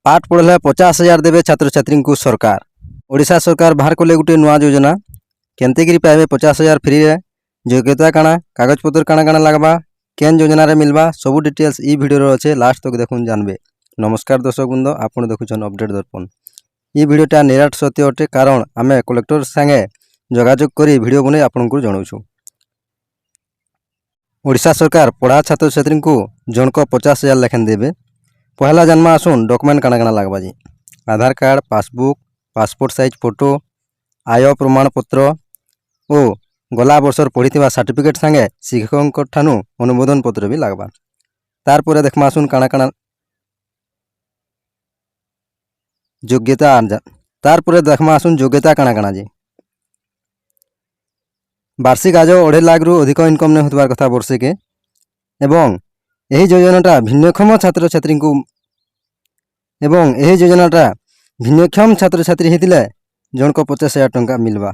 पाठ पढ़ले 50,000 देवे छात्र छात्री को सरकार। ओडिशा सरकार बाहर कले गोटे नुआ योजना केमती पाइबे 50,000 फ्री रे। योग्यता काना कागजपत्र काना काना लगवा केन योजना रे मिलवा सब डिटेल्स ई वीडियो अच्छे लास्ट तक देखुन जानबे। नमस्कार दर्शक बंद आपन देखुछन अपडेट दर्पण। ई वीडियोटा निराट सत्य अटे कारण आमे कलेक्टर संगे जोगाजोग करी वीडियो बने आपन को जणाउछु। ओडिशा सरकार पढ़ा छात्र छात्री को जनक 50,000 लेखन देवे। पहला जन्मा आसुन डॉक्यूमेंट काना काना लगवा जी Aadhaar card passbook passport size photo आय प्रमाण पत्र और गला वर्षर पढ़ी सर्टिफिकेट संगे शिक्षक ठानु अनुमोदन पत्र भी लगवा। तार पर देखमा आसुन काना काना योग्यता तार पर देखमा आसुन योग्यता काना काना जी वार्षिक आज 2.5 लाख रु अधिक इनकम नहीं होतबार कथा वर्षे के एवं यही योजनाटा भिन्नक्षम छात्र छात्री को भिन्नक्षम छात्र छात्री होते जनक 50,000 टंका मिलवा।